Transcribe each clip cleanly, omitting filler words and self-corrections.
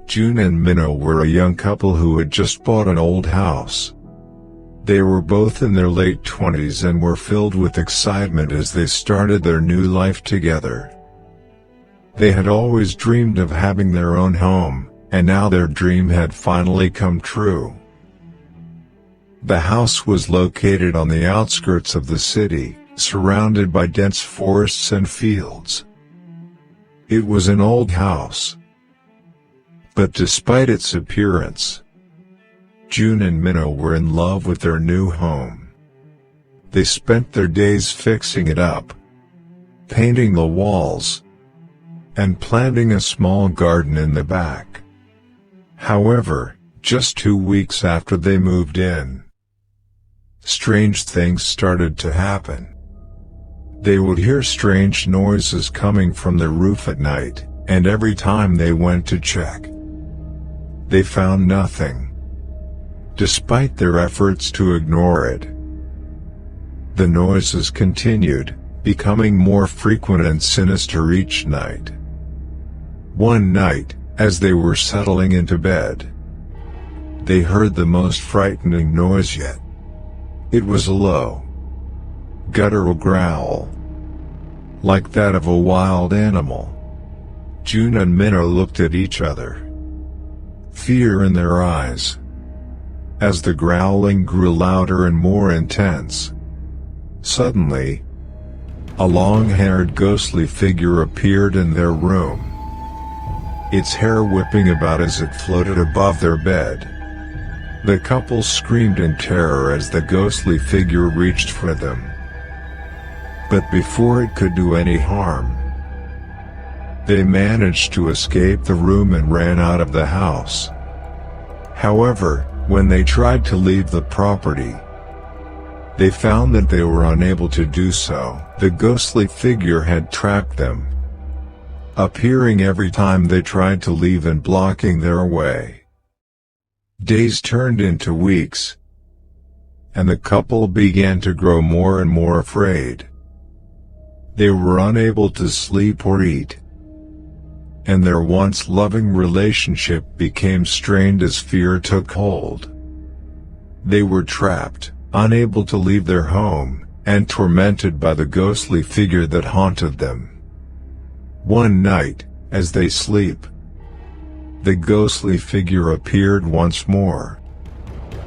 Ji-eun and Min-ho were a young couple who had just bought an old house. They were both in their late 20s and were filled with excitement as they started their new life together. They had always dreamed of having their own home, and now their dream had finally come true. The house was located on the outskirts of the city, surrounded by dense forests and fields. It was an old house. But despite its appearance, Ji-eun and Min-ho were in love with their new home. They spent their days fixing it up, painting the walls, and planting a small garden in the back. However, just 2 weeks after they moved in, strange things started to happen. They would hear strange noises coming from the roof at night, and every time they went to check, they found nothing. Despite their efforts to ignore it, the noises continued, becoming more frequent and sinister each night. One night, as they were settling into bed, they heard the most frightening noise yet. It was a low, guttural growl, like that of a wild animal. Ji-eun and Min-ho looked at each other, fear in their eyes. As the growling grew louder and more intense, suddenly, a long-haired ghostly figure appeared in their room, its hair whipping about as it floated above their bed. The couple screamed in terror as the ghostly figure reached for them. But before it could do any harm, they managed to escape the room and ran out of the house. However, when they tried to leave the property, they found that they were unable to do so. The ghostly figure had tracked them, appearing every time they tried to leave and blocking their way. Days turned into weeks, and the couple began to grow more and more afraid. They were unable to sleep or eat, and their once loving relationship became strained as fear took hold. They were trapped, unable to leave their home, and tormented by the ghostly figure that haunted them. One night, as they sleep, the ghostly figure appeared once more.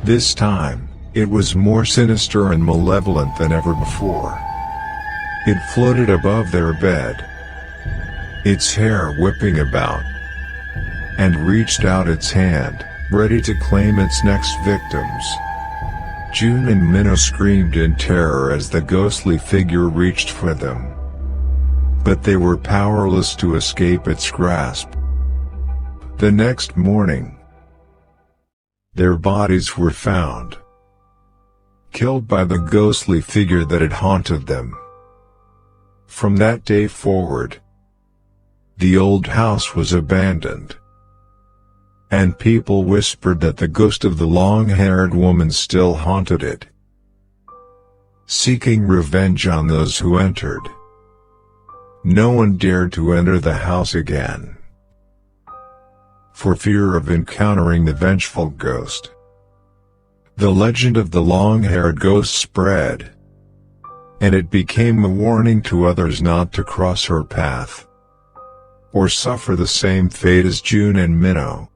This time, it was more sinister and malevolent than ever before. It floated above their bed, its hair whipping about, and reached out its hand, ready to claim its next victims. Ji-eun and Min-ho screamed in terror as the ghostly figure reached for them, but they were powerless to escape its grasp. The next morning, their bodies were found, killed by the ghostly figure that had haunted them. From that day forward, the old house was abandoned, and people whispered that the ghost of the long-haired woman still haunted it, seeking revenge on those who entered. No one dared to enter the house again, for fear of encountering the vengeful ghost. The legend of the long-haired ghost spread, and it became a warning to others not to cross her path, or suffer the same fate as Ji-eun and Min-ho.